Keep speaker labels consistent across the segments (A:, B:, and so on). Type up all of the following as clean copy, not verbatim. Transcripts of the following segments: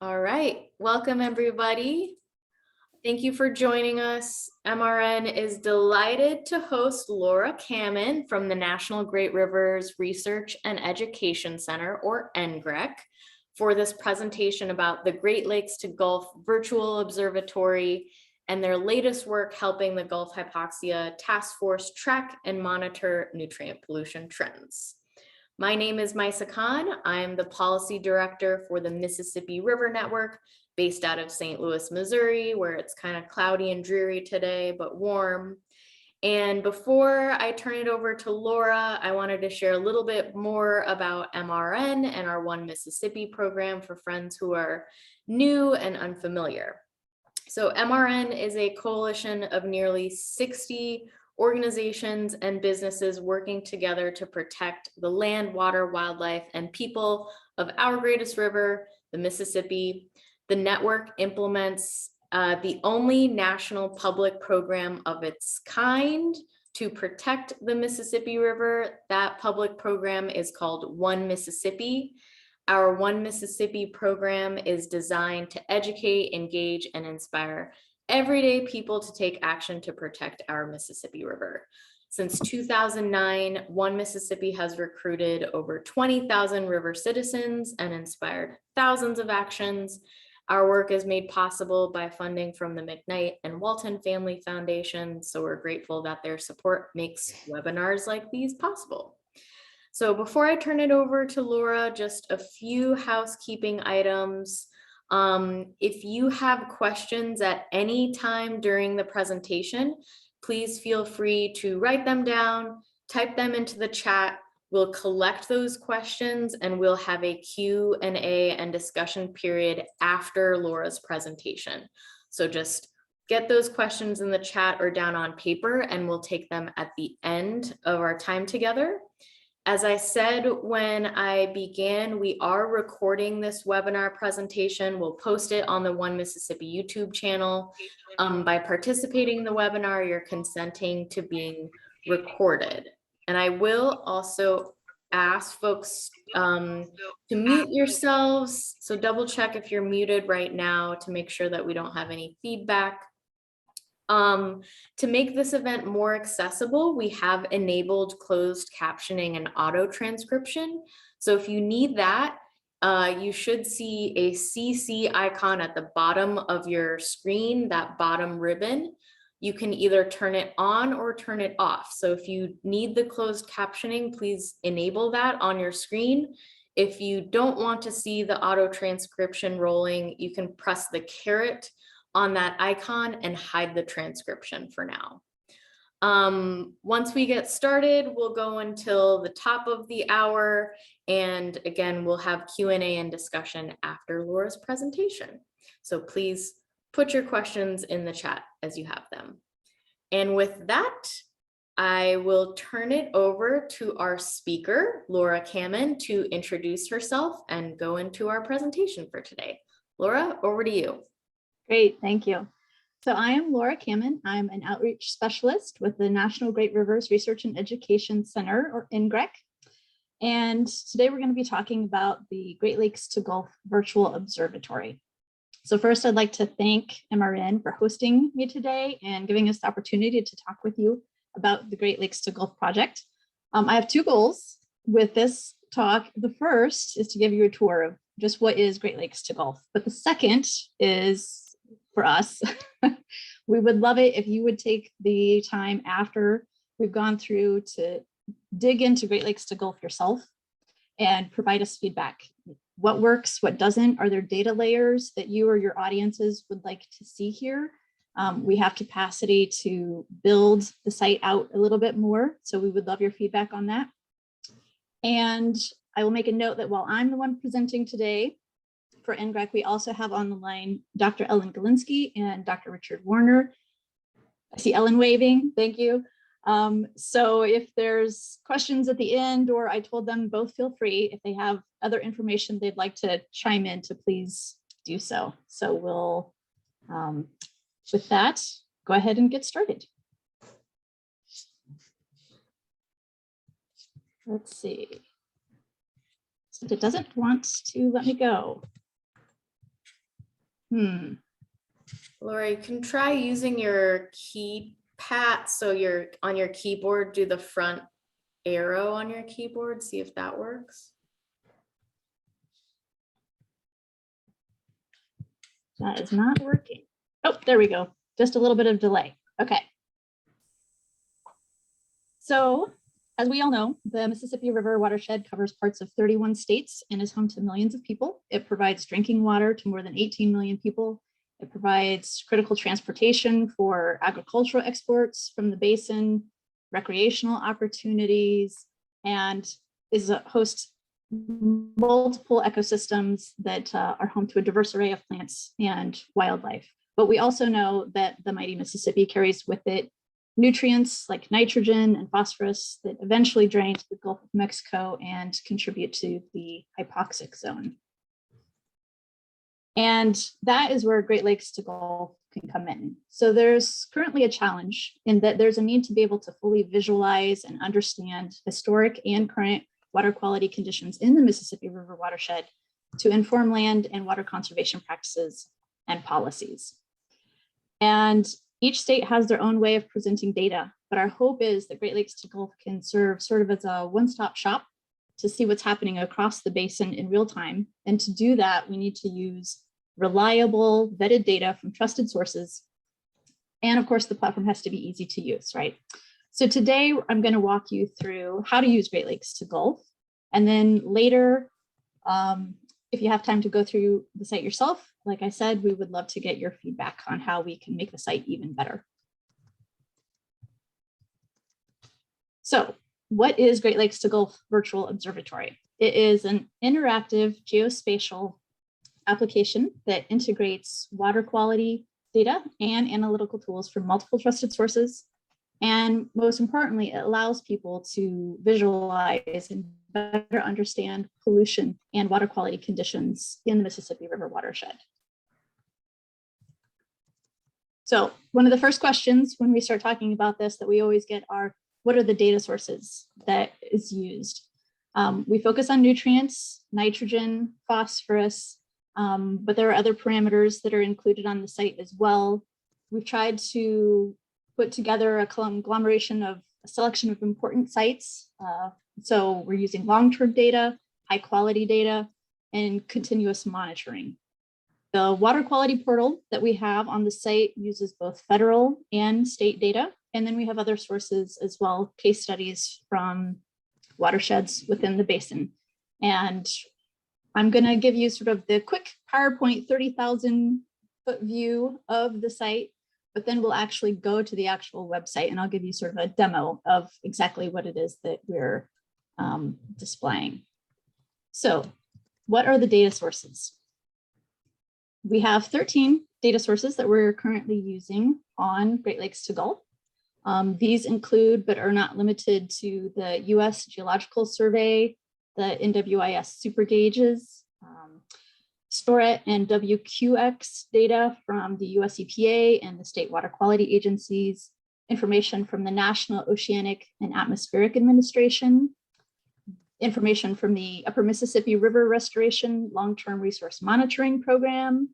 A: All right, welcome everybody. Thank you for joining us. MRN is delighted to host Laura Kammin from the National Great Rivers Research and Education Center, or NGRREC, for this presentation about the Great Lakes to Gulf Virtual Observatory and their latest work helping the Gulf Hypoxia Task Force track and monitor nutrient pollution trends. My name is Maisa Khan. I'm the policy director for the Mississippi River Network based out of St. Louis, Missouri, where it's kind of cloudy and dreary today, but warm. And before I turn it over to Laura, I wanted to share a little bit more about MRN and our One Mississippi program for friends who are new and unfamiliar. So MRN is a coalition of nearly 60 organizations and businesses working together to protect the land, water, wildlife, and people of our greatest river, the Mississippi. The network implements the only national public program of its kind to protect the Mississippi River. That public program is called One Mississippi. Our One Mississippi program is designed to educate, engage, and inspire everyday people to take action to protect our Mississippi River. Since 2009, One Mississippi has recruited over 20,000 river citizens and inspired thousands of actions. Our work is made possible by funding from the McKnight and Walton Family Foundation, so we're grateful that their support makes webinars like these possible. So before I turn it over to Laura, just a few housekeeping items. If you have questions at any time during the presentation, please feel free to write them down, type them into the chat. We'll collect those questions and we'll have a Q&A and discussion period after Laura's presentation. So just get those questions in the chat or down on paper and we'll take them at the end of our time together. As I said when I began, we are recording this webinar presentation. We'll post it on the One Mississippi YouTube channel. By participating in the webinar, you're consenting to being recorded. And I will also ask folks to mute yourselves. So double check if you're muted right now to make sure that we don't have any feedback. To make this event more accessible, we have enabled closed captioning and auto transcription. So if you need that, you should see a CC icon at the bottom of your screen, that bottom ribbon. You can either turn it on or turn it off. So if you need the closed captioning, please enable that on your screen. If you don't want to see the auto transcription rolling, you can press the caret on that icon and hide the transcription for now. Once we get started, we'll go until the top of the hour. And again, we'll have Q&A and discussion after Laura's presentation. So please put your questions in the chat as you have them. And with that, I will turn it over to our speaker, Laura Kammin, to introduce herself and go into our presentation for today. Laura, over to you.
B: Great, thank you. So I am Laura Kammin. I'm an outreach specialist with the National Great Rivers Research and Education Center, or NGRREC. And today we're going to be talking about the Great Lakes to Gulf Virtual Observatory. So first, I'd like to thank MRN for hosting me today and giving us the opportunity to talk with you about the Great Lakes to Gulf project. I have two goals with this talk. The first is to give you a tour of just what is Great Lakes to Gulf, but the second is for us. We would love it if you would take the time after we've gone through to dig into Great Lakes to Gulf yourself and provide us feedback. What works, what doesn't? Are there data layers that you or your audiences would like to see here? We have capacity to build the site out a little bit more, so we would love your feedback on that. And I will make a note that while I'm the one presenting today for NGRREC, we also have on the line Dr. Ellen Galinsky and Dr. Richard Warner. I see Ellen waving, thank you. So if there's questions at the end, or I told them both, feel free. If they have other information they'd like to chime in, to please do so. So we'll, with that, go ahead and get started. Let's see. So it doesn't want to let me go.
A: Laura, you can try using your keypad. So you're on your keyboard, do the front arrow on your keyboard, see if that works.
B: That is not working. Oh, there we go. Just a little bit of delay. Okay. So, as we all know, the Mississippi River watershed covers parts of 31 states and is home to millions of people. It provides drinking water to more than 18 million people. It provides critical transportation for agricultural exports from the basin, recreational opportunities, and is a host multiple ecosystems that are home to a diverse array of plants and wildlife. But we also know that the mighty Mississippi carries with it nutrients like nitrogen and phosphorus that eventually drain to the Gulf of Mexico and contribute to the hypoxic zone. And that is where Great Lakes to Gulf can come in. So there's currently a challenge in that there's a need to be able to fully visualize and understand historic and current water quality conditions in the Mississippi River watershed to inform land and water conservation practices and policies. And each state has their own way of presenting data, but our hope is that Great Lakes to Gulf can serve sort of as a one-stop shop to see what's happening across the basin in real time. And to do that, we need to use reliable, vetted data from trusted sources. And of course, the platform has to be easy to use, right? So today I'm going to walk you through how to use Great Lakes to Gulf. And then later, if you have time to go through the site yourself, like I said, we would love to get your feedback on how we can make the site even better. So what is Great Lakes to Gulf Virtual Observatory? It is an interactive geospatial application that integrates water quality data and analytical tools from multiple trusted sources. And most importantly, it allows people to visualize and better understand pollution and water quality conditions in the Mississippi River watershed. So one of the first questions when we start talking about this that we always get are, what are the data sources that is used? We focus on nutrients, nitrogen, phosphorus, but there are other parameters that are included on the site as well. We've tried to put together a conglomeration of a selection of important sites. So we're using long-term data, high quality data, and continuous monitoring. The water quality portal that we have on the site uses both federal and state data. And then we have other sources as well, case studies from watersheds within the basin. And I'm going to give you sort of the quick PowerPoint 30,000 foot view of the site, but then we'll actually go to the actual website and I'll give you sort of a demo of exactly what it is that we're displaying. So what are the data sources? We have 13 data sources that we're currently using on Great Lakes to Gulf. These include, but are not limited to, the US Geological Survey, the NWIS super gauges, STORET and WQX data from the US EPA and the state water quality agencies, information from the National Oceanic and Atmospheric Administration, information from the Upper Mississippi River Restoration Long-Term Resource Monitoring Program,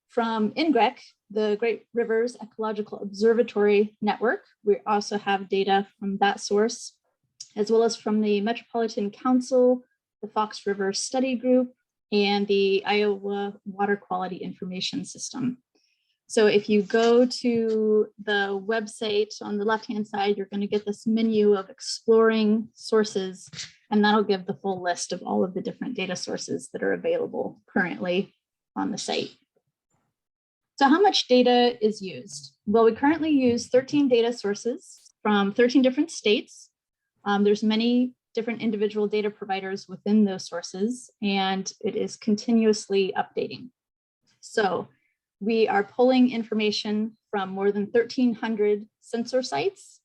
B: from NGRREC, the Great Rivers Ecological Observatory Network. We also have data from that source, as well as from the Metropolitan Council, the Fox River Study Group, and the Iowa Water Quality Information System. So if you go to the website on the left-hand side, you're going to get this menu of exploring sources, and that'll give the full list of all of the different data sources that are available currently on the site. So how much data is used? Well, we currently use 13 data sources from 13 different states. There's many different individual data providers within those sources, and it is continuously updating. So we are pulling information from more than 1,300 sensor sites,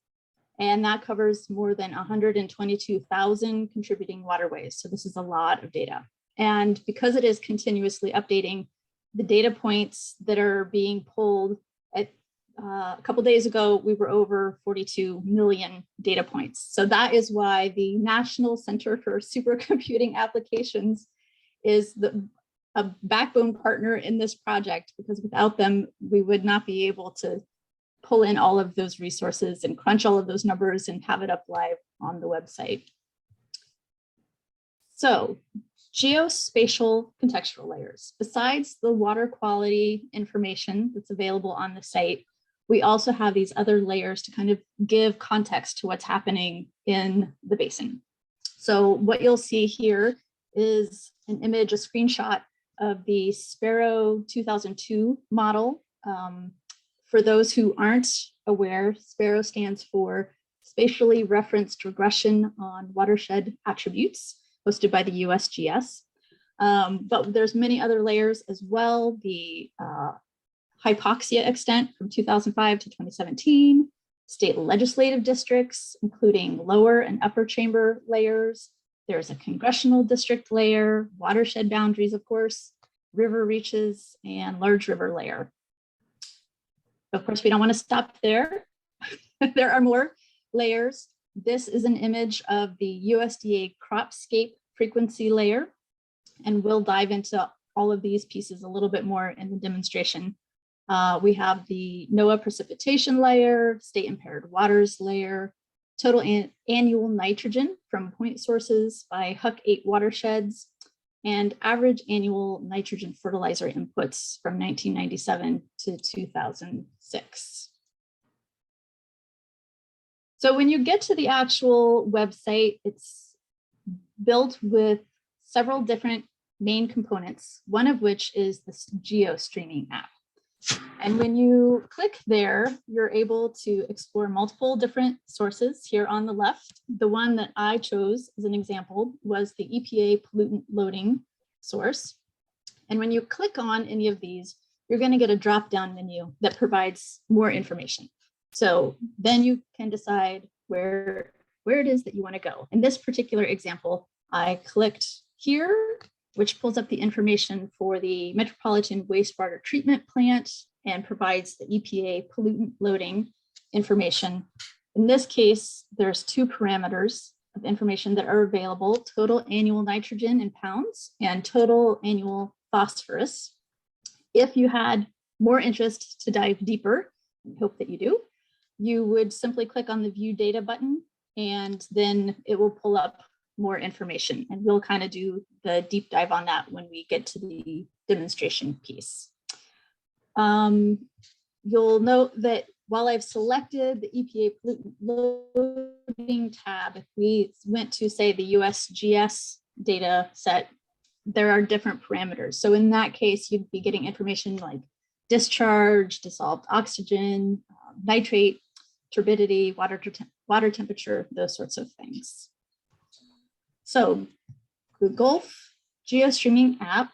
B: and that covers more than 122,000 contributing waterways. So this is a lot of data. And because it is continuously updating, the data points that are being pulled at a couple days ago, we were over 42 million data points. So that is why the National Center for Supercomputing Applications is a backbone partner in this project, because without them, we would not be able to pull in all of those resources and crunch all of those numbers and have it up live on the website. So, geospatial contextual layers. Besides the water quality information that's available on the site, we also have these other layers to kind of give context to what's happening in the basin. So what you'll see here is an image, a screenshot of the Sparrow 2002 model. For those who aren't aware, Sparrow stands for Spatially Referenced Regression on Watershed Attributes, hosted by the USGS. But there's many other layers as well. The hypoxia extent from 2005 to 2017, state legislative districts, including lower and upper chamber layers. There's a congressional district layer, watershed boundaries, of course, river reaches, and large river layer. Of course, we don't want to stop there. There are more layers. This is an image of the USDA cropscape frequency layer, and we'll dive into all of these pieces a little bit more in the demonstration. We have the NOAA precipitation layer, state impaired waters layer, total annual nitrogen from point sources by Huck 8 watersheds, and average annual nitrogen fertilizer inputs from 1997 to 2006. So when you get to the actual website, it's built with several different main components, one of which is this GeoStreaming app. And when you click there, you're able to explore multiple different sources here on the left. The one that I chose as an example was the EPA pollutant loading source. And when you click on any of these, you're going to get a drop-down menu that provides more information. So then you can decide where it is that you want to go. In this particular example, I clicked here, which pulls up the information for the Metropolitan Wastewater Treatment Plant and provides the EPA pollutant loading information. In this case, there's two parameters of information that are available: total annual nitrogen in pounds and total annual phosphorus. If you had more interest to dive deeper, I hope that you do, you would simply click on the View Data button, and then it will pull up more information. And we'll kind of do the deep dive on that when we get to the demonstration piece. You'll note that while I've selected the EPA pollutant loading tab, if we went to, say, the USGS data set, there are different parameters. So in that case, you'd be getting information like discharge, dissolved oxygen, nitrate, turbidity, water temperature, those sorts of things. So the Gulf GeoStreaming app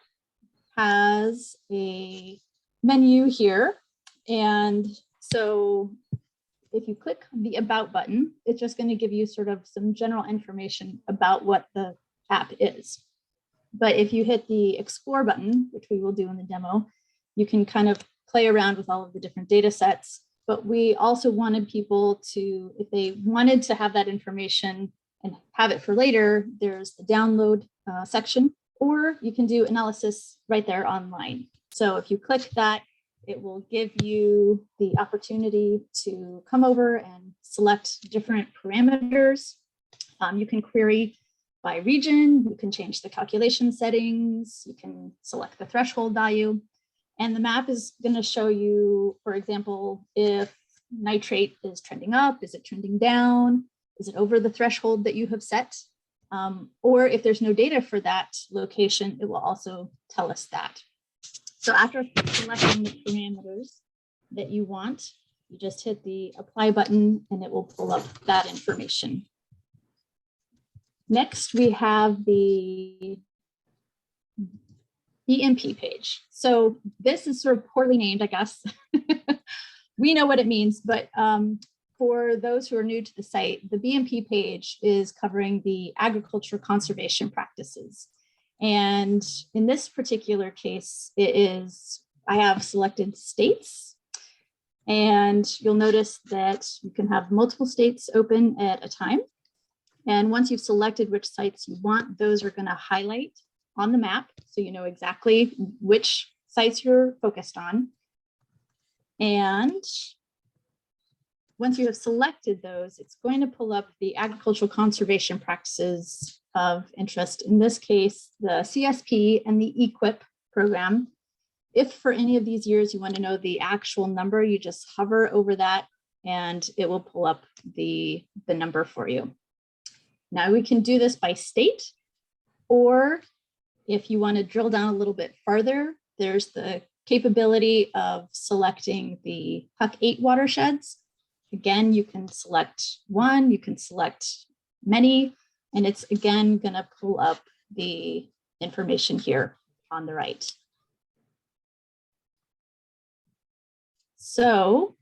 B: has a menu here. And so if you click the About button, it's just going to give you sort of some general information about what the app is. But if you hit the Explore button, which we will do in the demo, you can kind of play around with all of the different data sets. But we also wanted people to, if they wanted to have that information and have it for later, there's the download section, or you can do analysis right there online. So if you click that, it will give you the opportunity to come over and select different parameters. You can query by region, you can change the calculation settings, you can select the threshold value, and the map is going to show you, for example, if nitrate is trending up, is it trending down, is it over the threshold that you have set? Or if there's no data for that location, it will also tell us that. So after selecting the parameters that you want, you just hit the Apply button and it will pull up that information. Next, we have the BMP page. So this is sort of poorly named, I guess. We know what it means, but for those who are new to the site, the BMP page is covering the agriculture conservation practices. And in this particular case, I have selected states, and you'll notice that you can have multiple states open at a time. And once you've selected which sites you want, those are going to highlight on the map, so you know exactly which sites you're focused on. And once you have selected those, it's going to pull up the agricultural conservation practices of interest, in this case, the CSP and the EQIP program. If for any of these years you want to know the actual number, you just hover over that and it will pull up the number for you. Now we can do this by state, or if you want to drill down a little bit farther, there's the capability of selecting the Huck 8 watersheds. Again, you can select one, you can select many, and it's again going to pull up the information here on the right. So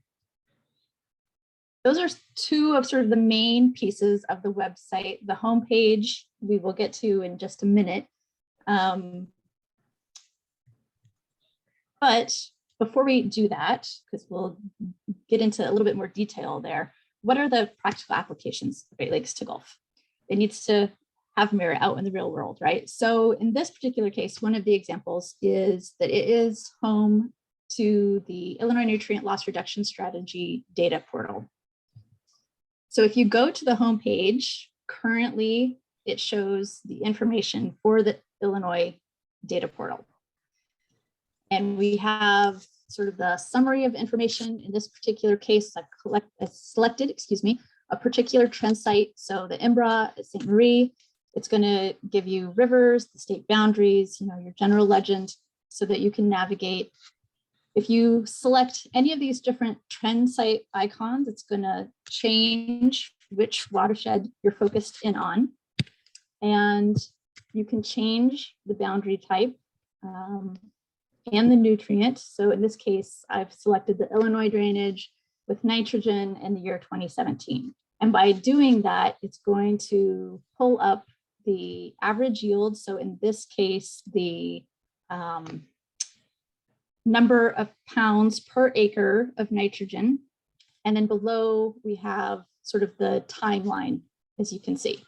B: those are two of sort of the main pieces of the website. The homepage we will get to in just a minute. But before we do that, because we'll get into a little bit more detail there, what are the practical applications of Great Lakes to Gulf? It needs to have merit out in the real world, right? So in this particular case, one of the examples is that it is home to the Illinois Nutrient Loss Reduction Strategy data portal. So if you go to the homepage, currently it shows the information for the Illinois data portal. And we have sort of the summary of information. In this particular case, I selected, a particular trend site. So the IMBRA at St. Marie, it's going to give you rivers, the state boundaries, your general legend, so that you can navigate. If you select any of these different trend site icons, it's going to change which watershed you're focused in on. And you can change the boundary type and the nutrient. So in this case, I've selected the Illinois drainage with nitrogen in the year 2017. And by doing that, it's going to pull up the average yield. So in this case, the number of pounds per acre of nitrogen. And then below we have sort of the timeline, as you can see.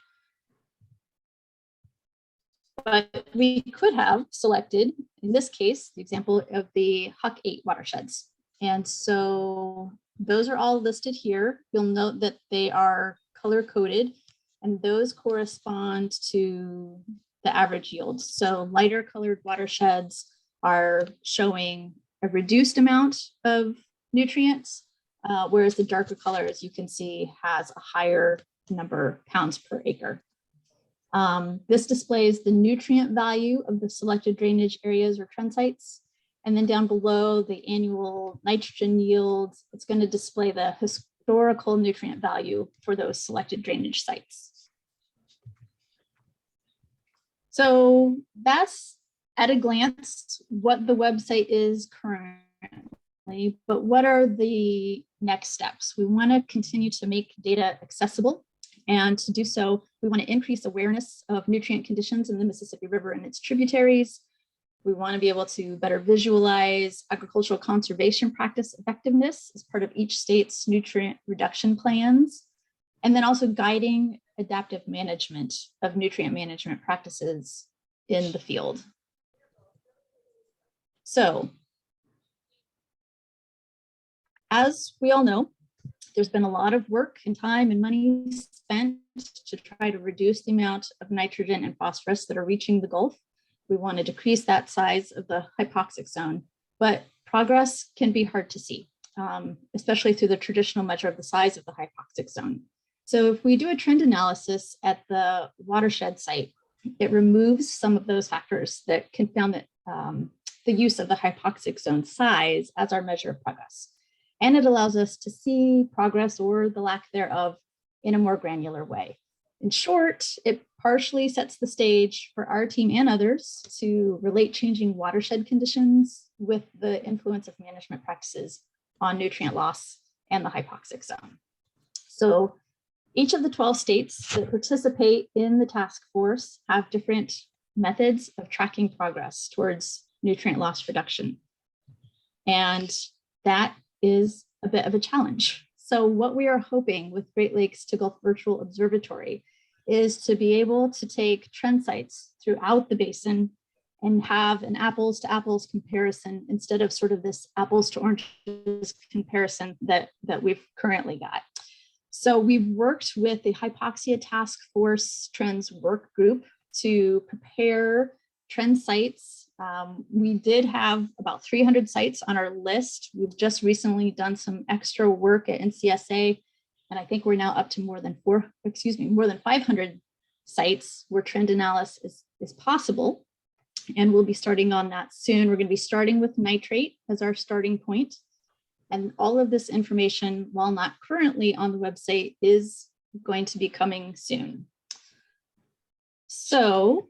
B: But we could have selected, in this case, the example of the Huck 8 watersheds. And so those are all listed here. You'll note that they are color coded, and those correspond to the average yield. So lighter colored watersheds are showing a reduced amount of nutrients, whereas the darker color, as you can see, has a higher number of pounds per acre. This displays the nutrient value of the selected drainage areas or trend sites. And then down below, the annual nitrogen yields, it's going to display the historical nutrient value for those selected drainage sites. So that's at a glance what the website is currently, but what are the next steps? We want to continue to make data accessible. And to do so, we want to increase awareness of nutrient conditions in the Mississippi River and its tributaries. We want to be able to better visualize agricultural conservation practice effectiveness as part of each state's nutrient reduction plans, and then also guiding adaptive management of nutrient management practices in the field. So, as we all know, there's been a lot of work and time and money spent to try to reduce the amount of nitrogen and phosphorus that are reaching the Gulf. We want to decrease that size of the hypoxic zone, but progress can be hard to see, especially through the traditional measure of the size of the hypoxic zone. So if we do a trend analysis at the watershed site, it removes some of those factors that confound the use of the hypoxic zone size as our measure of progress. And it allows us to see progress or the lack thereof in a more granular way. In short, it partially sets the stage for our team and others to relate changing watershed conditions with the influence of management practices on nutrient loss and the hypoxic zone. So each of the 12 states that participate in the task force have different methods of tracking progress towards nutrient loss reduction. And that is a bit of a challenge. So what we are hoping with Great Lakes to Gulf Virtual Observatory is to be able to take trend sites throughout the basin and have an apples to apples comparison instead of sort of this apples to oranges comparison that we've currently got. So we've worked with the Hypoxia Task Force Trends Work Group to prepare trend sites. We did have about 300 sites on our list. We've just recently done some extra work at NCSA, and I think we're now up to more than 500 sites where trend analysis is possible. And we'll be starting on that soon. We're going to be starting with nitrate as our starting point. And all of this information, while not currently on the website, is going to be coming soon. So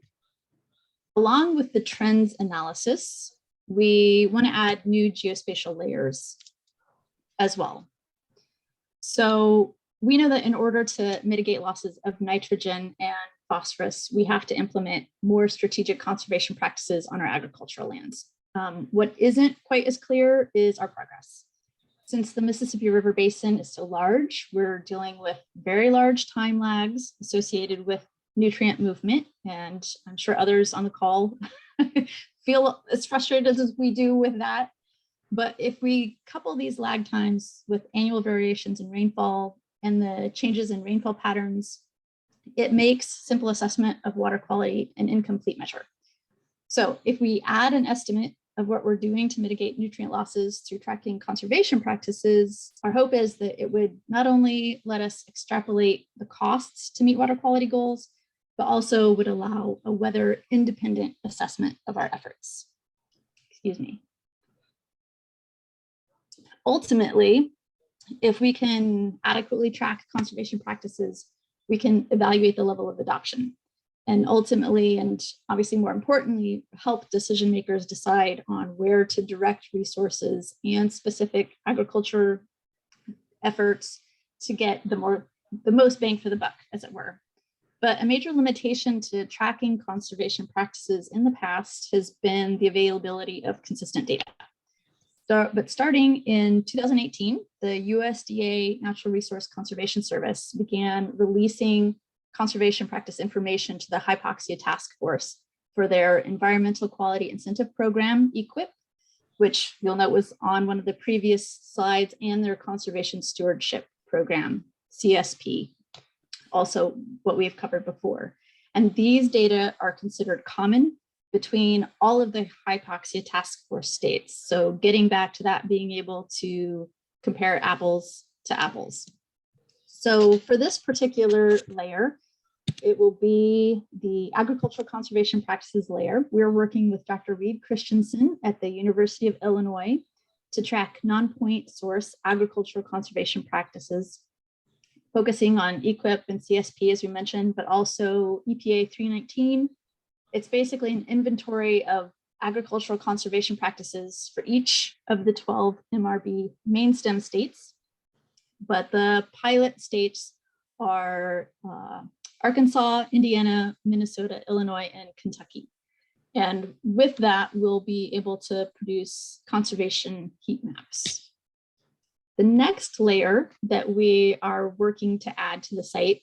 B: along with the trends analysis, we want to add new geospatial layers as well. So we know that in order to mitigate losses of nitrogen and phosphorus, we have to implement more strategic conservation practices on our agricultural lands. What isn't quite as clear is our progress. Since the Mississippi River Basin is so large, we're dealing with very large time lags associated with nutrient movement. And I'm sure others on the call feel as frustrated as we do with that. But if we couple these lag times with annual variations in rainfall and the changes in rainfall patterns, it makes simple assessment of water quality an incomplete measure. So if we add an estimate of what we're doing to mitigate nutrient losses through tracking conservation practices, our hope is that it would not only let us extrapolate the costs to meet water quality goals, but also would allow a weather independent assessment of our efforts. Excuse me. Ultimately, if we can adequately track conservation practices, we can evaluate the level of adoption. And ultimately, and obviously more importantly, help decision makers decide on where to direct resources and specific agriculture efforts to get the most bang for the buck, as it were. But a major limitation to tracking conservation practices in the past has been the availability of consistent data. But starting in 2018, the USDA Natural Resource Conservation Service began releasing conservation practice information to the Hypoxia Task Force for their Environmental Quality Incentive Program, EQIP, which you'll note was on one of the previous slides, and their Conservation Stewardship Program, CSP, also what we've covered before. And these data are considered common between all of the Hypoxia Task Force states. So getting back to that, being able to compare apples to apples. So for this particular layer, it will be the agricultural conservation practices layer. We're working with Dr. Reed Christensen at the University of Illinois to track non-point source agricultural conservation practices, focusing on EQIP and CSP, as we mentioned, but also EPA 319. It's basically an inventory of agricultural conservation practices for each of the 12 MRB main stem states. But the pilot states are Arkansas, Indiana, Minnesota, Illinois, and Kentucky. And with that, we'll be able to produce conservation heat maps. The next layer that we are working to add to the site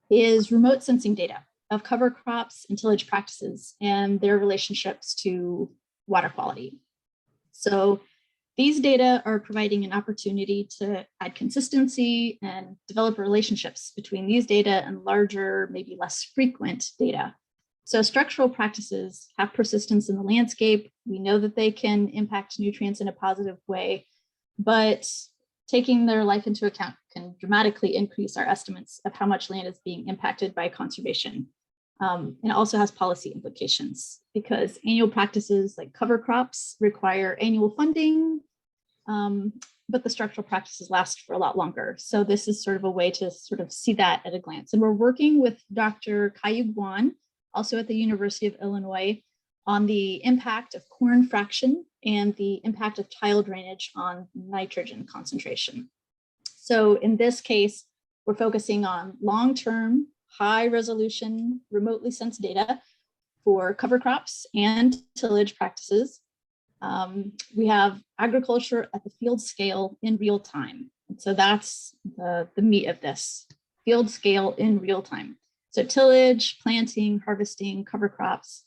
B: is remote sensing data of cover crops and tillage practices and their relationships to water quality. So these data are providing an opportunity to add consistency and develop relationships between these data and larger, maybe less frequent data. So structural practices have persistence in the landscape. We know that they can impact nutrients in a positive way, but taking their life into account can dramatically increase our estimates of how much land is being impacted by conservation. And it also has policy implications because annual practices like cover crops require annual funding, but the structural practices last for a lot longer. So this is sort of a way to sort of see that at a glance. And we're working with Dr. Kayu Guan, also at the University of Illinois, on the impact of corn fraction and the impact of tile drainage on nitrogen concentration. So in this case, we're focusing on long-term, high-resolution, remotely sensed data for cover crops and tillage practices. We have agriculture at the field scale in real time. And so that's the meat of this, field scale in real time. So tillage, planting, harvesting, cover crops.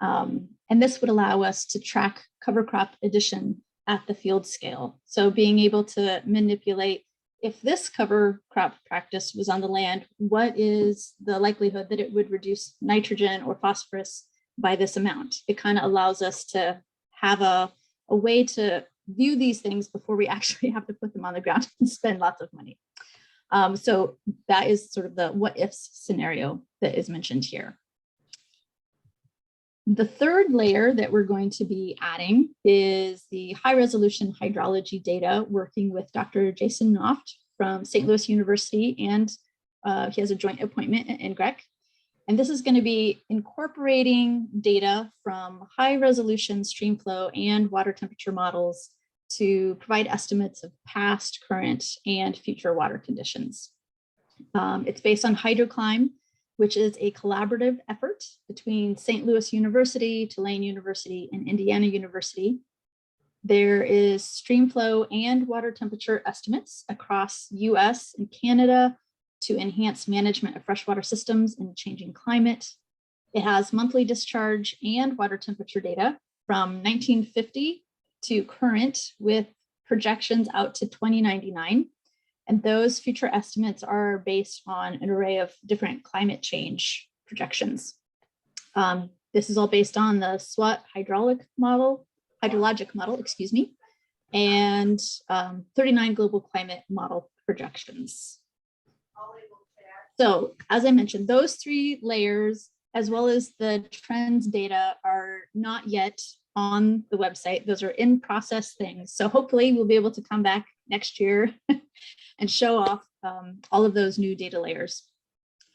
B: And this would allow us to track cover crop addition at the field scale. So being able to manipulate, if this cover crop practice was on the land, what is the likelihood that it would reduce nitrogen or phosphorus by this amount? It kind of allows us to have a way to view these things before we actually have to put them on the ground and spend lots of money. So that is sort of the what ifs scenario that is mentioned here. The third layer that we're going to be adding is the high resolution hydrology data, working with Dr. Jason Noft from St. Louis University, and he has a joint appointment at NGRREC. And this is going to be incorporating data from high resolution stream flow and water temperature models to provide estimates of past, current, and future water conditions. It's based on HydroClimb, which is a collaborative effort between St. Louis University, Tulane University, and Indiana University. There is stream flow and water temperature estimates across US and Canada to enhance management of freshwater systems in changing climate. It has monthly discharge and water temperature data from 1950 to current, with projections out to 2099. And those future estimates are based on an array of different climate change projections. This is all based on the SWOT hydrologic model, excuse me, and 39 global climate model projections. So as I mentioned, those three layers, as well as the trends data, are not yet on the website. Those are in process things. So hopefully we'll be able to come back next year and show off all of those new data layers.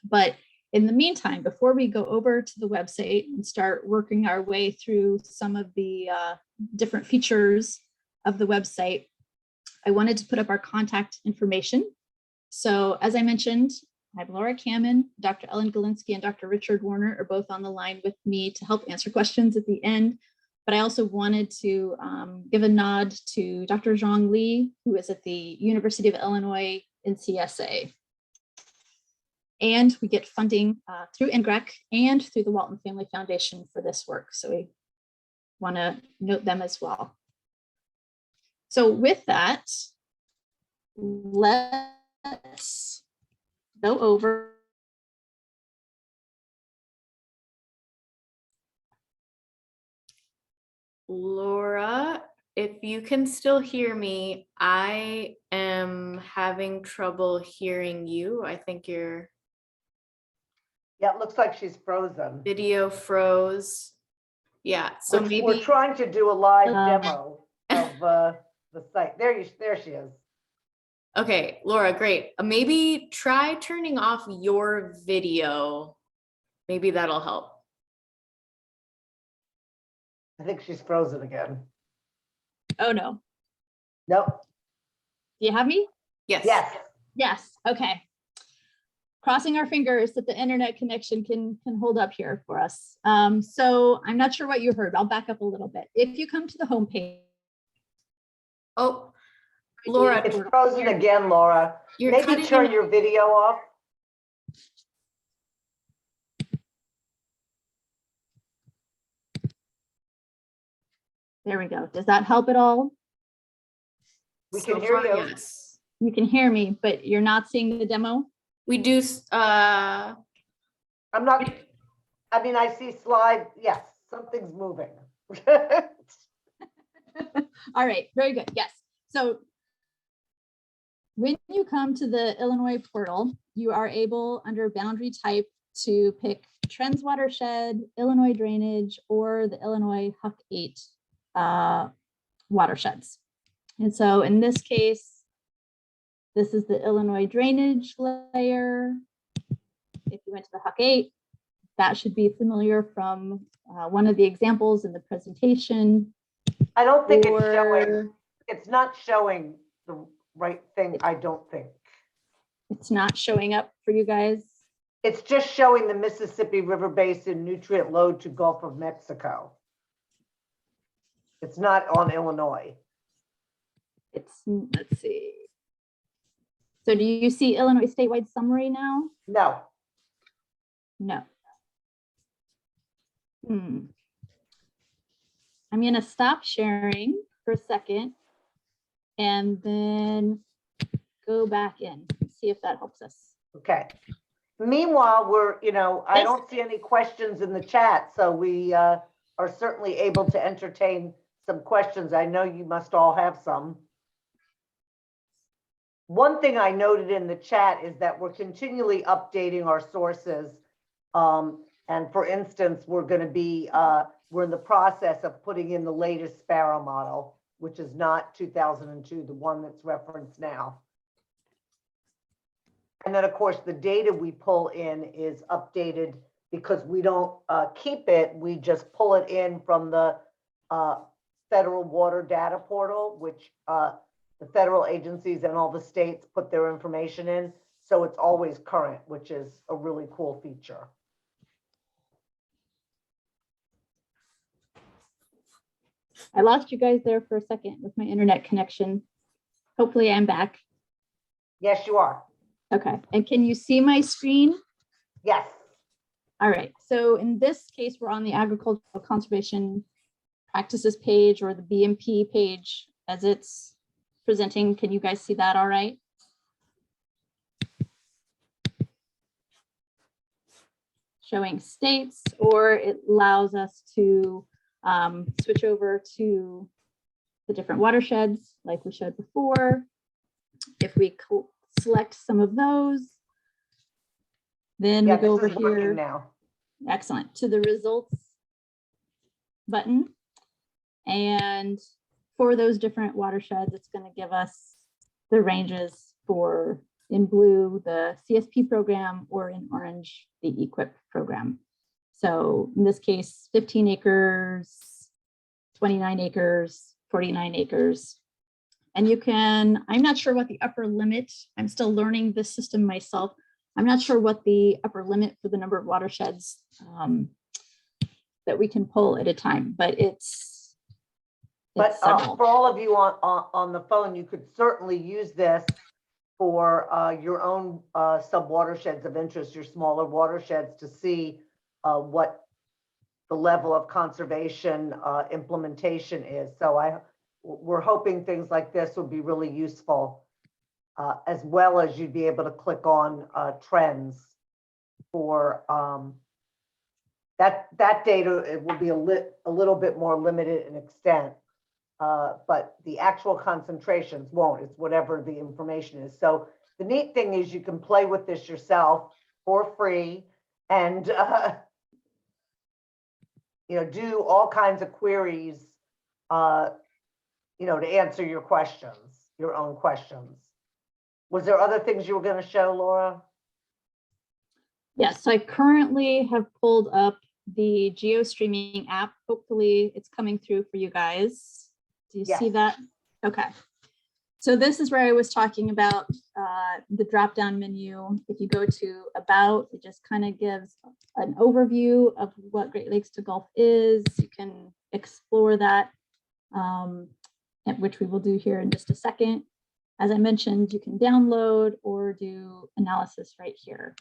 B: But in the meantime, before we go over to the website and start working our way through some of the different features of the website, I wanted to put up our contact information. So as I mentioned, I'm Laura Kammin, Dr. Ellen Galinsky, and Dr. Richard Warner are both on the line with me to help answer questions at the end. But I also wanted to give a nod to Dr. Zhang Li, who is at the University of Illinois in CSA. And we get funding through NGRREC and through the Walton Family Foundation for this work. So we want to note them as well. So with that, let's go over.
A: Laura, if you can still hear me, I am having trouble hearing you. I think your
C: Yeah, it looks like she's frozen.
A: video froze. Yeah, so maybe
C: We're trying to do a live demo of the site. There she is.
A: Okay, Laura, great. Maybe try turning off your video. Maybe that'll help.
C: I think she's frozen again.
B: Oh no.
C: Nope.
B: Do you have me?
A: Yes.
C: Yes.
B: Yes. Okay. Crossing our fingers that the internet connection can hold up here for us. So I'm not sure what you heard. I'll back up a little bit. If you come to the homepage.
A: Oh, Laura,
C: It's frozen again, Laura. Maybe turn your video off.
B: There we go. Does that help at all?
C: We can hear you.
A: Yes.
B: You can hear me, but you're not seeing the demo?
A: We do.
C: I'm not. I mean, I see slide. Yes, something's moving.
B: All right, very good. Yes. So when you come to the Illinois portal, you are able, under boundary type, to pick Trends Watershed, Illinois Drainage, or the Illinois Huck 8 watersheds. And so in this case, this is the Illinois Drainage layer. If you went to the Huck 8, that should be familiar from one of the examples in the presentation.
C: I don't think it's showing. It's not showing the right thing, I don't think.
B: It's not showing up for you guys?
C: It's just showing the Mississippi River Basin nutrient load to Gulf of Mexico. It's not on Illinois.
B: It's, let's see. So do you see Illinois statewide summary now?
C: No.
B: No. I'm going to stop sharing for a second and then go back in, see if that helps us.
C: Okay. Meanwhile, I
B: Yes.
C: don't see any questions in the chat, so we are certainly able to entertain some questions. I know you must all have some. One thing I noted in the chat is that we're continually updating our sources. And for instance, we're in the process of putting in the latest Sparrow model, which is not 2002, the one that's referenced now. And then, of course, the data we pull in is updated because we don't keep it. We just pull it in from the federal water data portal, which the federal agencies and all the states put their information in. So it's always current, which is a really cool feature.
B: I lost you guys there for a second with my internet connection. Hopefully I'm back.
C: Yes, you are.
B: Okay, and can you see my screen?
C: Yes.
B: All right, so in this case, we're on the agricultural conservation practices page or the BMP page as it's presenting. Can you guys see that all right? Showing states, or it allows us to switch over to the different watersheds like we showed before. If we select some of those, then we go over here
C: now.
B: Excellent, to the results button. And for those different watersheds, it's going to give us the ranges for, in blue, the CSP program, or in orange, the EQIP program. So in this case, 15 acres, 29 acres, 49 acres. And you can, I'm not sure what the upper limit, I'm still learning this system myself. I'm not sure what the upper limit for the number of watersheds that we can pull at a time, but it's several.
C: For all of you on the phone, you could certainly use this for your own sub-watersheds of interest, your smaller watersheds, to see what the level of conservation implementation is. So we're hoping things like this will be really useful, as well as you'd be able to click on trends for that data. It will be a little bit more limited in extent, but the actual concentrations won't. It's whatever the information is. So the neat thing is you can play with this yourself for free and do all kinds of queries to answer your questions, your own questions. Was there other things you were going to show, Laura?
B: Yes, I currently have pulled up the GeoStreaming app. Hopefully it's coming through for you guys. Do you see that? Okay. So this is where I was talking about the drop-down menu. If you go to About, it just kind of gives an overview of what Great Lakes to Gulf is. You can explore that, which we will do here in just a second. As I mentioned, you can download or do analysis right here.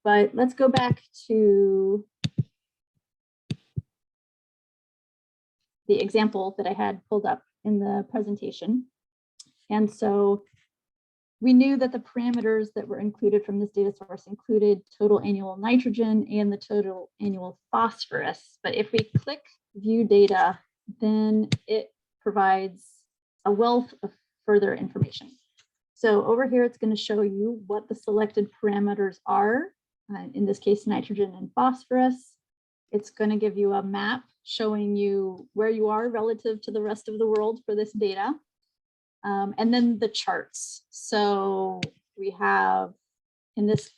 B: But let's go back to the example that I had pulled up in the presentation. And so we knew that the parameters that were included from this data source included total annual nitrogen and the total annual phosphorus. But if we click view data, then it provides a wealth of further information. So over here, it's going to show you what the selected parameters are, in this case, nitrogen and phosphorus. It's going to give you a map showing you where you are relative to the rest of the world for this data. And then the charts. So we have, in this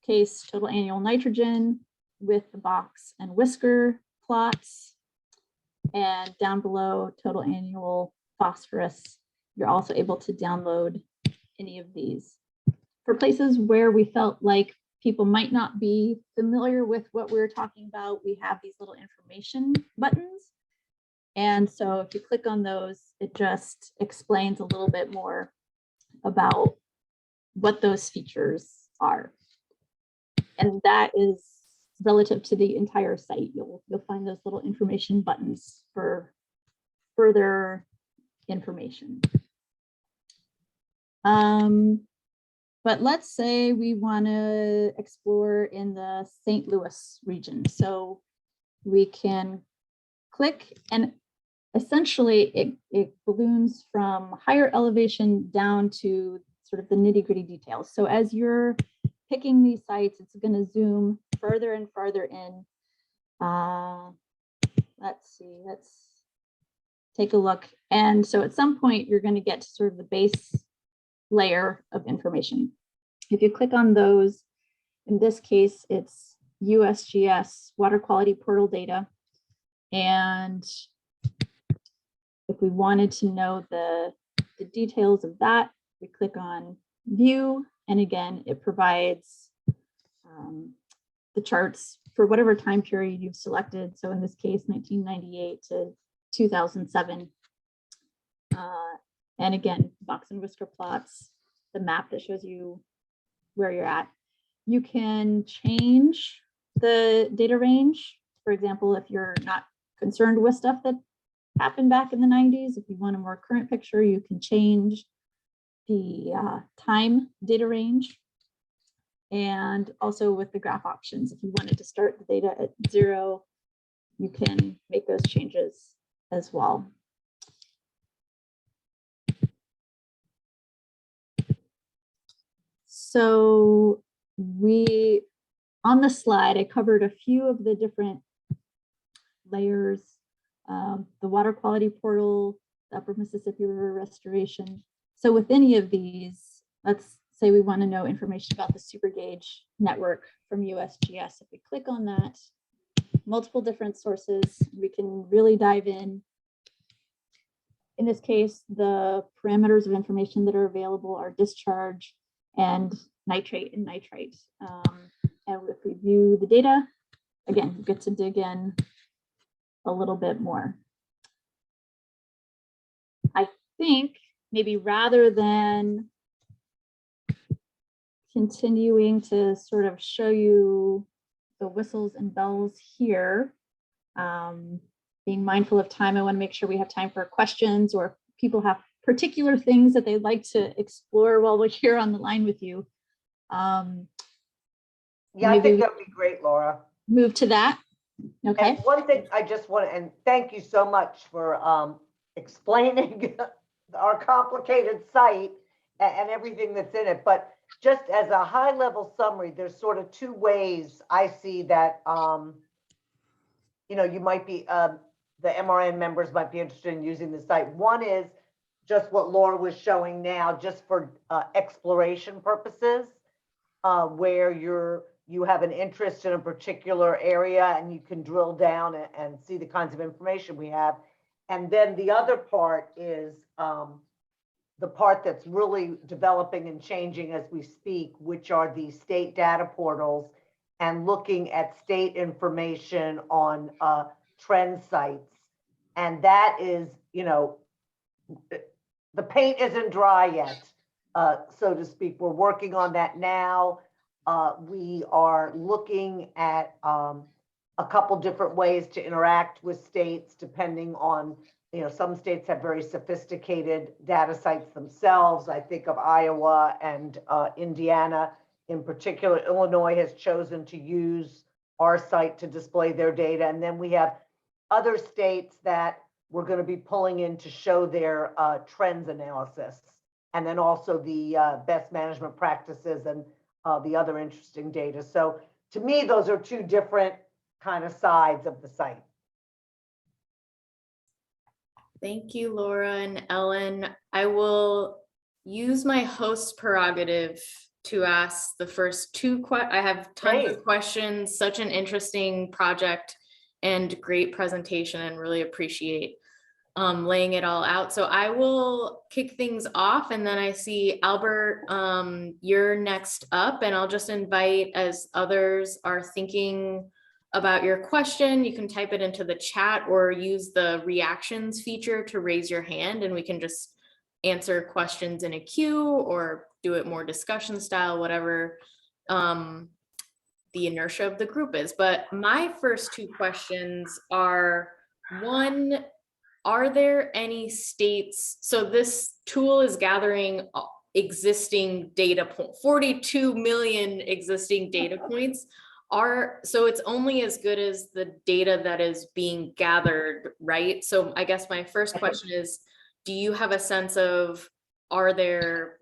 B: case, total annual nitrogen with the box and whisker plots. And down below, total annual phosphorus. You're also able to download any of these. For places where we felt like people might not be familiar with what we're talking about, we have these little information buttons. And so if you click on those, it just explains a little bit more about what those features are. And that is relative to the entire site. You'll find those little information buttons for further information. But let's say we want to explore in the St. Louis region. So we can click, and essentially it balloons from higher elevation down to sort of the nitty-gritty details. So as you're picking these sites, it's going to zoom further and farther in. Let's see, let's take a look. And so at some point, you're going to get to sort of the base layer of information. If you click on those, in this case, it's USGS water quality portal data. And if we wanted to know the details of that, we click on view. And again, it provides the charts for whatever time period you've selected. So in this case, 1998 to 2007. And again, box and whisker plots, the map that shows you where you're at. You can change the data range. For example, if you're not concerned with stuff that happened back in the 90s, if you want a more current picture, you can change the time data range. And also with the graph options, if you wanted to start the data at 0, you can make those changes as well. So on the slide, I covered a few of the different layers, the water quality portal, the Upper Mississippi River restoration. So with any of these, let's say we want to know information about the super gauge network from USGS. If we click on that, multiple different sources, we can really dive in. In this case, the parameters of information that are available are discharge and nitrate and nitrite. And if we view the data, again, we get to dig in a little bit more. I think maybe rather than continuing to sort of show you the whistles and bells here, being mindful of time, I want to make sure we have time for questions, or if people have particular things that they'd like to explore while we're here on the line with you.
C: Yeah, I think that would be great, Laura.
B: Move to that. Okay.
C: And one thing I just want to, and thank you so much for explaining our complicated site and everything that's in it. But just as a high level summary, there's sort of two ways I see that, you know, you might be, the MRN members might be interested in using the site. One is just what Laura was showing now, just for exploration purposes, where you have an interest in a particular area and you can drill down and see the kinds of information we have. And then the other part is the part that's really developing and changing as we speak, which are the state data portals and looking at state information on trend sites. And that is, you know, the paint isn't dry yet, so to speak. We're working on that now. We are looking at a couple different ways to interact with states, depending on, you know, some states have very sophisticated data sites themselves. I think of Iowa and Indiana in particular. Illinois has chosen to use our site to display their data. And then we have other states that we're going to be pulling in to show their trends analysis. And then also the best management practices and the other interesting data. So to me, those are two different kind of sides of the site.
A: Thank you, Laura and Ellen. I will use my host prerogative to ask the first two questions. I have tons of questions, such an interesting project and great presentation, and really appreciate laying it all out. So I will kick things off, and then I see Albert, you're next up, and I'll just invite, as others are thinking about your question, you can type it into the chat or use the reactions feature to raise your hand, and we can just answer questions in a queue or do it more discussion style, whatever the inertia of the group is. But my first two questions are, one, are there any states, so this tool is gathering existing data point, 42 million existing data points so it's only as good as the data that is being gathered, right? So I guess my first question is, do you have a sense of, are there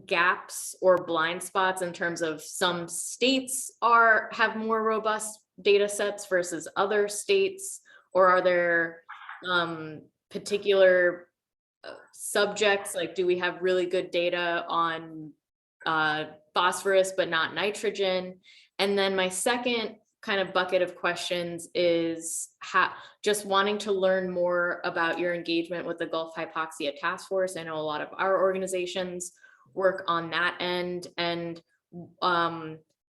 A: gaps or blind spots in terms of some states have more robust data sets versus other states, or are there particular subjects, like do we have really good data on phosphorus but not nitrogen? And then my second kind of bucket of questions is just wanting to learn more about your engagement with the Gulf Hypoxia Task Force. I know a lot of our organizations work on that end, and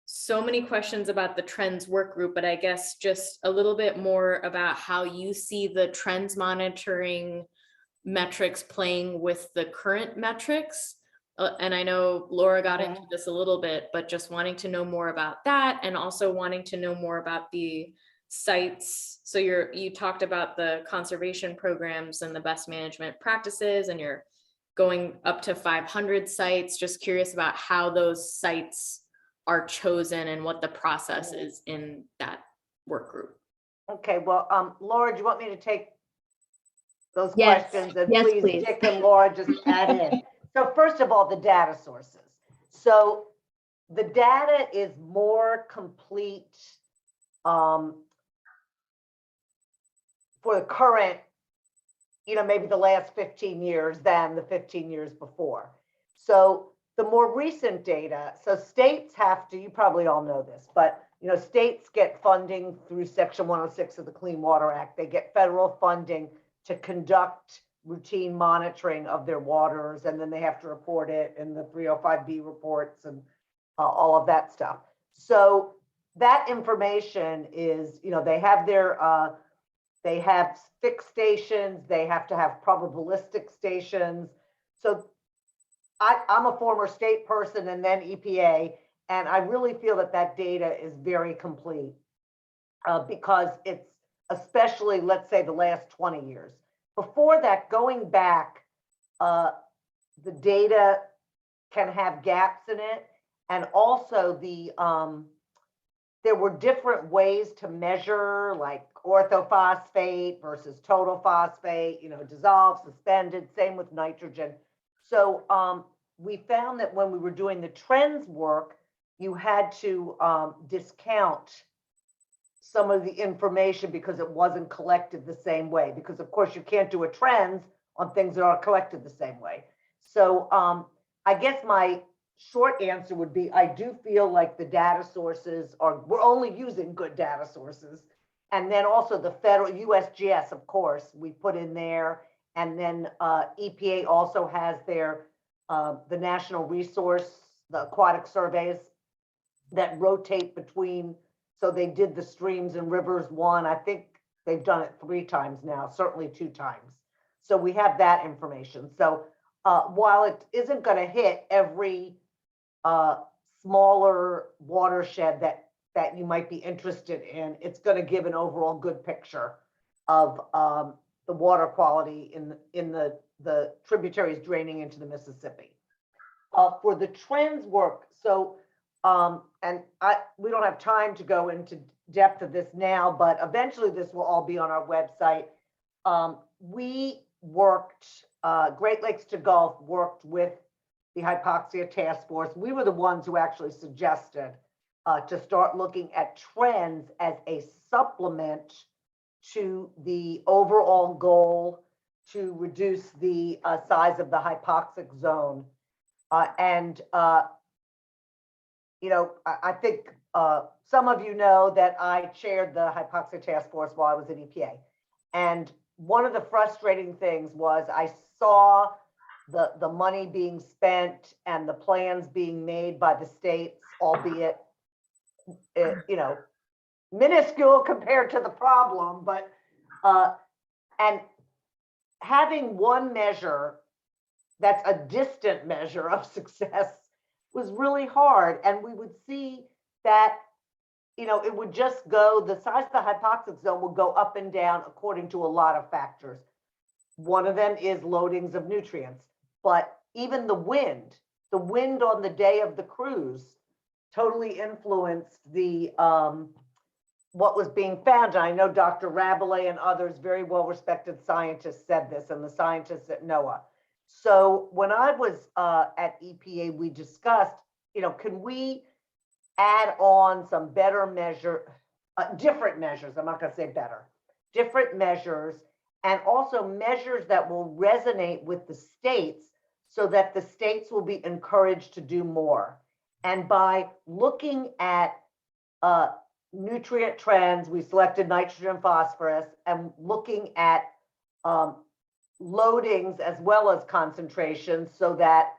A: so many questions about the trends work group, but I guess just a little bit more about how you see the trends monitoring metrics playing with the current metrics. And I know Laura got into this a little bit, but just wanting to know more about that, and also wanting to know more about the sites. So you talked about the conservation programs and the best management practices, and you're going up to 500 sites. Just curious about how those sites are chosen and what the process is in that work group.
C: Okay, well, Laura, do you want me to take those
B: Yes.
C: questions? And
B: Yes,
C: please,
B: please.
C: Dick and Laura, just add in. So first of all, the data sources. So the data is more complete for the current, maybe the last 15 years than the 15 years before. So the more recent data, so states have to, you probably all know this, but states get funding through Section 106 of the Clean Water Act. They get federal funding to conduct routine monitoring of their waters, and then they have to report it in the 305B reports and all of that stuff. So that information is, they have fixed stations, they have to have probabilistic stations. So I'm a former state person and then EPA, and I really feel that data is very complete because it's especially, let's say, the last 20 years. Before that, going back, the data can have gaps in it, and also there were different ways to measure, like orthophosphate versus total phosphate, dissolved, suspended, same with nitrogen. So we found that when we were doing the trends work, you had to discount some of the information because it wasn't collected the same way, because of course you can't do a trends on things that are collected the same way. So I guess my short answer would be, I do feel like the data sources we're only using good data sources. And then also the federal USGS, of course, we put in there. And then EPA also has their, the national resource, the aquatic surveys that rotate between. So they did the streams and rivers one. I think they've done it 3 times now, certainly 2 times. So we have that information. So while it isn't going to hit every smaller watershed that you might be interested in, it's going to give an overall good picture of the water quality in the tributaries draining into the Mississippi. For the trends work, so and we don't have time to go into depth of this now, but eventually this will all be on our website. We worked, Great Lakes to Gulf worked with the Hypoxia Task Force. We were the ones who actually suggested to start looking at trends as a supplement to the overall goal to reduce the size of the hypoxic zone. I think some of you know that I chaired the Hypoxia Task Force while I was at EPA. And one of the frustrating things was I saw the money being spent and the plans being made by the states, albeit, minuscule compared to the problem, but, and having one measure that's a distant measure of success was really hard. And we would see that, it would just go, the size of the hypoxic zone would go up and down according to a lot of factors. one of them is loadings of nutrients. But even the wind on the day of the cruise totally influenced the what was being found. And I know Dr. Rabelais and others, very well-respected scientists, said this, and the scientists at NOAA. So when I was at EPA, we discussed, can we add on some better different measures, I'm not gonna say better, different measures, and also measures that will resonate with the states so that the states will be encouraged to do more. And by looking at nutrient trends, we selected nitrogen and phosphorus, and looking at loadings as well as concentrations, so that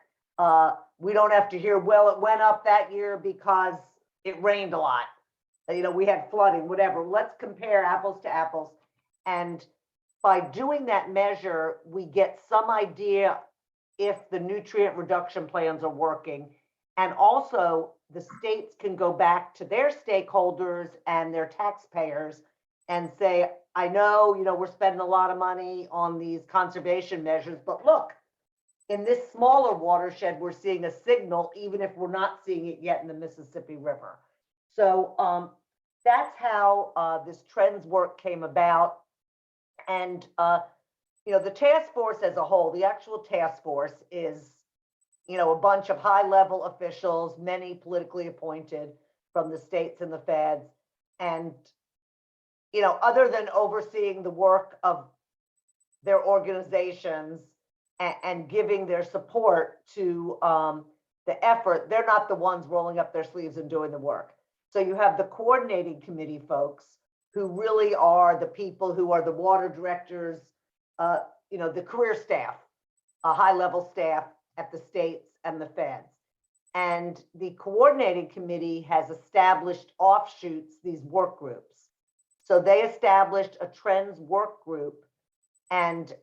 C: we don't have to hear, well, it went up that year because it rained a lot. We had flooding, whatever. Let's compare apples to apples. And by doing that measure, we get some idea if the nutrient reduction plans are working. And also, the states can go back to their stakeholders and their taxpayers and say, I know, we're spending a lot of money on these conservation measures, but look, in this smaller watershed, we're seeing a signal, even if we're not seeing it yet in the Mississippi River. So that's how this trends work came about. And, the task force as a whole, the actual task force is, a bunch of high-level officials, many politically appointed from the states and the feds. And, other than overseeing the work of their organizations and giving their support to the effort, they're not the ones rolling up their sleeves and doing the work. So you have the coordinating committee folks who really are the people who are the water directors, the career staff, a high-level staff at the states and the feds. And the coordinating committee has established offshoots, these work groups. So they established a trends work group, and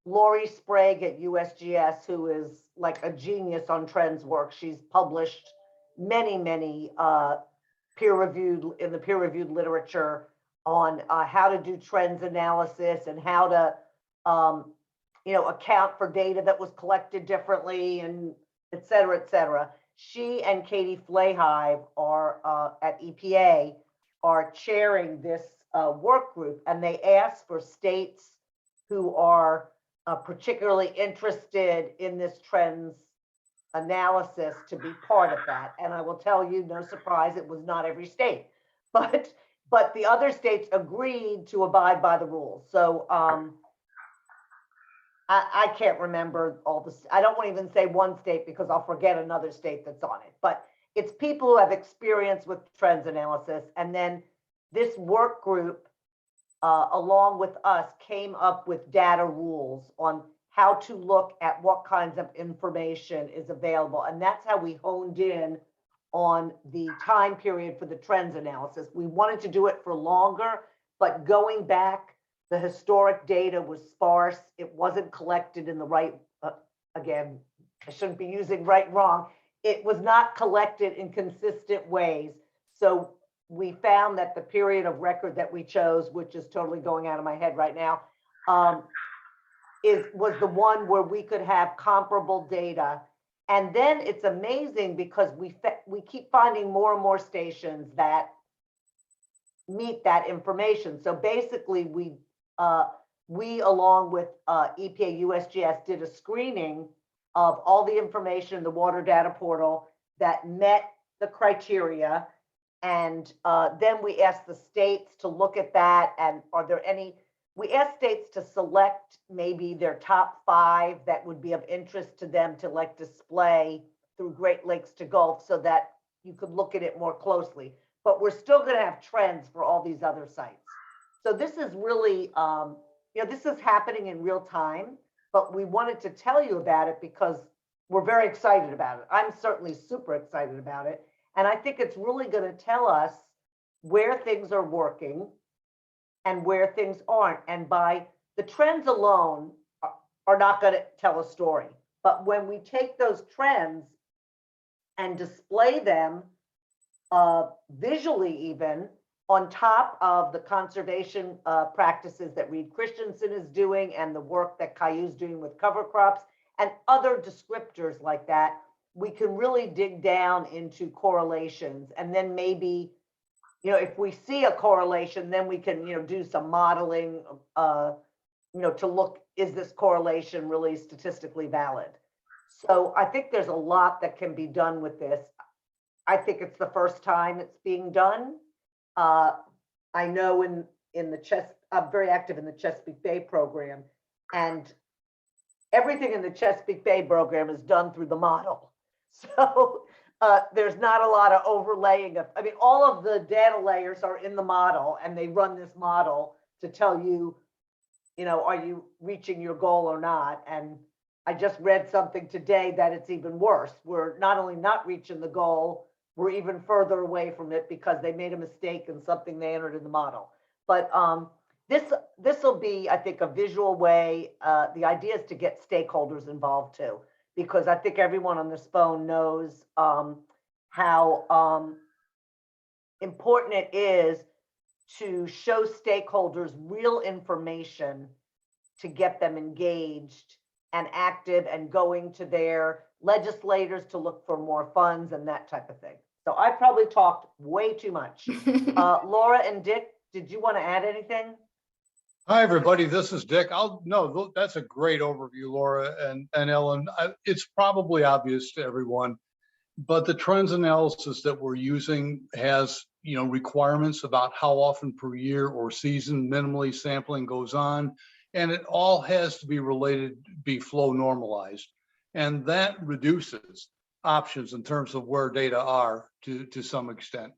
C: Lori Sprague at USGS, who is like a genius on trends work, she's published many peer-reviewed literature on how to do trends analysis and how to account for data that was collected differently, and et cetera, et cetera. She and Katie Flahive are at EPA are chairing this work group, and they ask for states who are particularly interested in this trends analysis to be part of that. And I will tell you, no surprise, it was not every state, but the other states agreed to abide by the rules. So I can't remember all this. I don't want to even say one state because I'll forget another state that's on it, but it's people who have experience with trends analysis. And then this work group, along with us, came up with data rules on how to look at what kinds of information is available. And that's how we honed in on the time period for the trends analysis. We wanted to do it for longer, but going back, the historic data was sparse. It wasn't collected in the right, again, I shouldn't be using right, wrong. It was not collected in consistent ways. So we found that the period of record that we chose, which is totally going out of my head right now, was the one where we could have comparable data. And then it's amazing because we keep finding more and more stations that meet that information. So basically, we along with EPA USGS did a screening of all the information in the water data portal that met the criteria. And then we asked the states to look at that. And we asked states to select maybe their top 5 that would be of interest to them to display through Great Lakes to Gulf so that you could look at it more closely. But we're still going to have trends for all these other sites. So this is really, this is happening in real time, but we wanted to tell you about it because we're very excited about it. I'm certainly super excited about it. And I think it's really going to tell us where things are working and where things aren't. And by the trends alone are not going to tell a story. But when we take those trends and display them visually even on top of the conservation practices that Reed Christensen is doing and the work that Caillou's doing with cover crops and other descriptors like that, we can really dig down into correlations. And then maybe, if we see a correlation, then we can, do some modeling, to look, is this correlation really statistically valid? So I think there's a lot that can be done with this. I think it's the first time it's being done. I know in the I'm very active in the Chesapeake Bay program, and everything in the Chesapeake Bay program is done through the model. So there's not a lot of overlaying of, all of the data layers are in the model, and they run this model to tell you, are you reaching your goal or not? And I just read something today that it's even worse. We're not only not reaching the goal, we're even further away from it because they made a mistake in something they entered in the model. But this will be, I think, a visual way. The idea is to get stakeholders involved too, because I think everyone on this phone knows how important it is to show stakeholders real information to get them engaged and active and going to their legislators to look for more funds and that type of thing. So I probably talked way too much. Laura and Dick, did you want to add anything?
D: Hi, everybody. This is Dick. No, that's a great overview, Laura and Ellen. It's probably obvious to everyone, but the trends analysis that we're using has, requirements about how often per year or season minimally sampling goes on, and it all has to be flow normalized, and that reduces options in terms of where data are to some extent.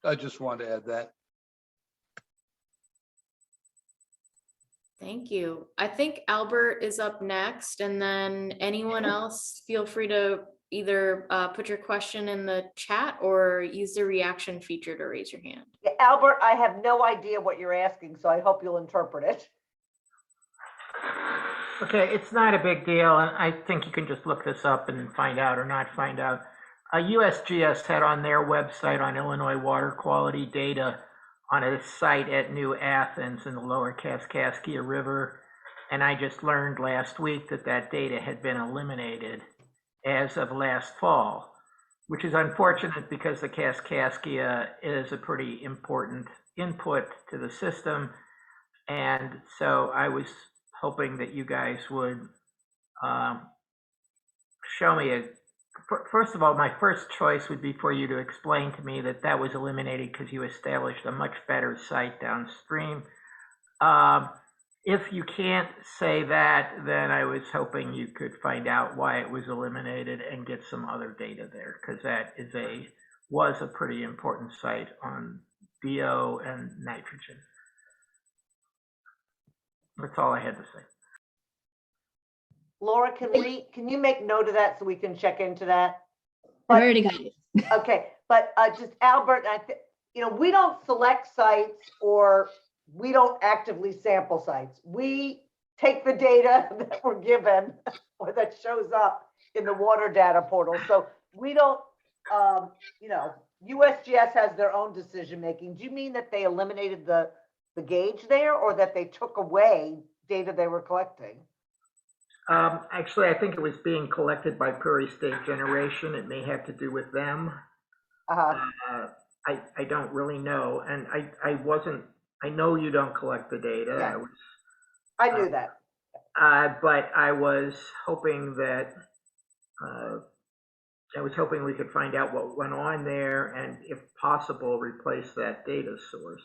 D: I just wanted to add that.
A: Thank you. I think Albert is up next, and then anyone else, feel free to either put your question in the chat or use the reaction feature to raise your hand.
C: Yeah, Albert, I have no idea what you're asking, so I hope you'll interpret it.
E: Okay, it's not a big deal. I think you can just look this up and find out or not find out. USGS had on their website on Illinois water quality data on a site at New Athens in the lower Kaskaskia River. And I just learned last week that that data had been eliminated as of last fall, which is unfortunate because the Kaskaskia is a pretty important input to the system. And so I was hoping that you guys would show me first of all, my first choice would be for you to explain to me that that was eliminated because you established a much better site downstream. If you can't say that, then I was hoping you could find out why it was eliminated and get some other data there, because that was a pretty important site on BO and nitrogen. That's all I had to say.
C: Laura, can you make note of that so we can check into that?
B: I already got it.
C: Okay, but just Albert, we don't select sites or we don't actively sample sites. We take the data that we're given or that shows up in the water data portal. So we don't, USGS has their own decision making. Do you mean that they eliminated the gauge there, or that they took away data they were collecting?
E: Actually, I think it was being collected by Prairie State Generation. It may have to do with them. I don't really know, and I know you don't collect the data.
C: Yeah. I knew that.
E: But I was hoping that we could find out what went on there, and if possible, replace that data source.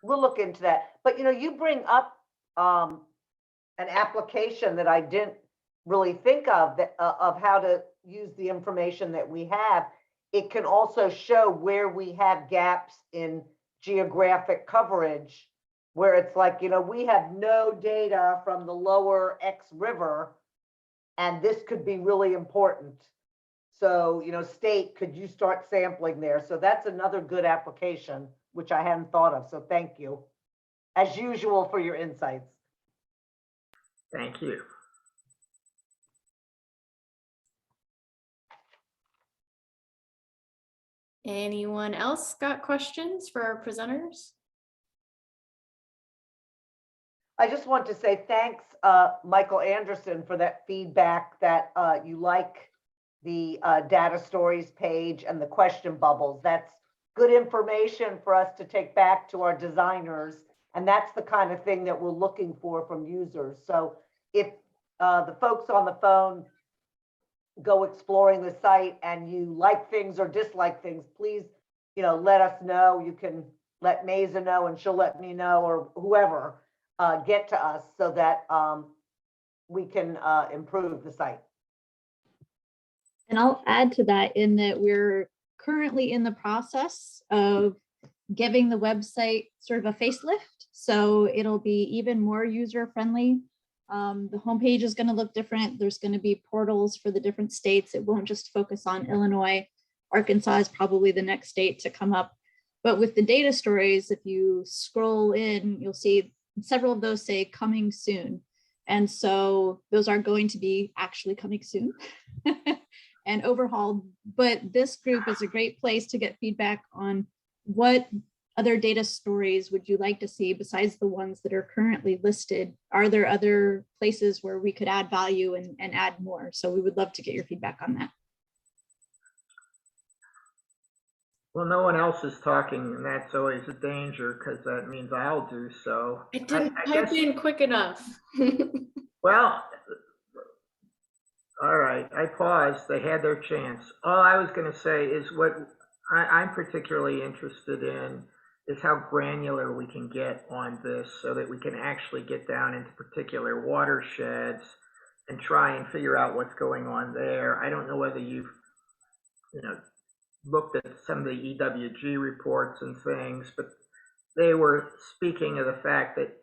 C: We'll look into that. But you bring up an application that I didn't really think of, of how to use the information that we have. It can also show where we have gaps in geographic coverage, where it's like, we have no data from the lower X river, and this could be really important. So, state, could you start sampling there? So that's another good application, which I hadn't thought of. So thank you, as usual, for your insights.
E: Thank you.
A: Anyone else got questions for our presenters?
C: I just want to say thanks, Michael Anderson, for that feedback that you like the data stories page and the question bubbles. That's good information for us to take back to our designers. And that's the kind of thing that we're looking for from users. So if the folks on the phone go exploring the site and you like things or dislike things, please, let us know. You can let Mesa know and she'll let me know, or whoever, get to us so that we can improve the site.
B: And I'll add to that in that we're currently in the process of giving the website sort of a facelift. So it'll be even more user friendly. The homepage is going to look different. There's going to be portals for the different states. It won't just focus on Illinois. Arkansas is probably the next state to come up. But with the data stories, if you scroll in, you'll see several of those say coming soon. And so those are going to be actually coming soon and overhauled. But this group is a great place to get feedback on what other data stories would you like to see besides the ones that are currently listed. Are there other places where we could add value and add more? So we would love to get your feedback on that.
E: Well, no one else is talking, and that's always a danger because that means I'll do so.
A: I didn't
E: I
A: type
E: guess-
A: in quick enough.
E: Well, all right, I paused. They had their chance. All I was going to say is what I'm particularly interested in is how granular we can get on this so that we can actually get down into particular watersheds and try and figure out what's going on there. I don't know whether you've, looked at some of the EWG reports and things, but they were speaking of the fact that,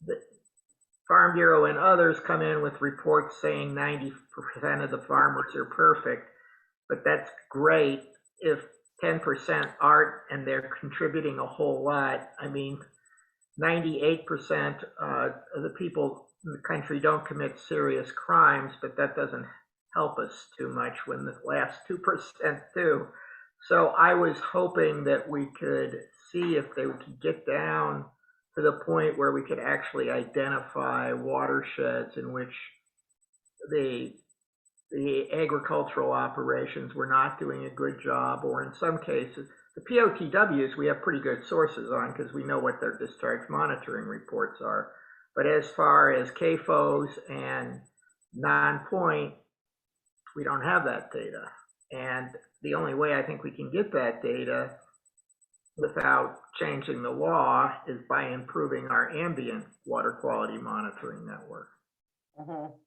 E: the Farm Bureau and others come in with reports saying 90% of the farmers are perfect, but that's great if 10% aren't and they're contributing a whole lot. I mean, 98% of the people in the country don't commit serious crimes, but that doesn't help us too much when the last 2% do. So I was hoping that we could see if they could get down to the point where we could actually identify watersheds in which the agricultural operations were not doing a good job, or in some cases, the POTWs we have pretty good sources on because we know what their discharge monitoring reports are. But as far as CAFOs and non-point, we don't have that data. And the only way I think we can get that data without changing the law is by improving our ambient water quality monitoring network.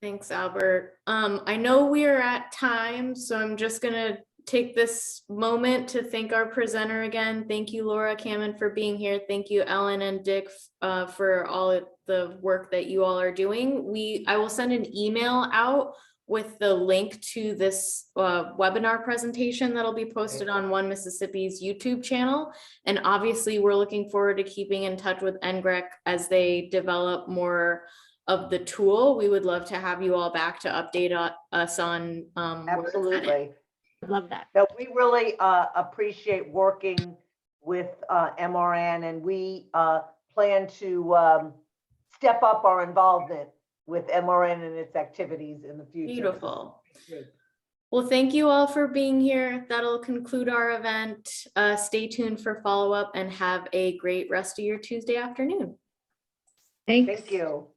A: Thanks, Albert. I know we are at time, so I'm just gonna take this moment to thank our presenter again. Thank you, Laura Kammin, for being here. Thank you, Ellen and Dick, for all of the work that you all are doing. I will send an email out with the link to this webinar presentation that'll be posted on One Mississippi's YouTube channel. And obviously, we're looking forward to keeping in touch with NGRREC as they develop more of the tool. We would love to have you all back to update us on
C: Absolutely.
B: Love that.
C: No, we really appreciate working with MRN, and we plan to step up our involvement with MRN and its activities in the future.
A: Beautiful. Well, thank you all for being here. That'll conclude our event. Stay tuned for follow-up and have a great rest of your Tuesday afternoon.
B: Thanks.
C: Thank you.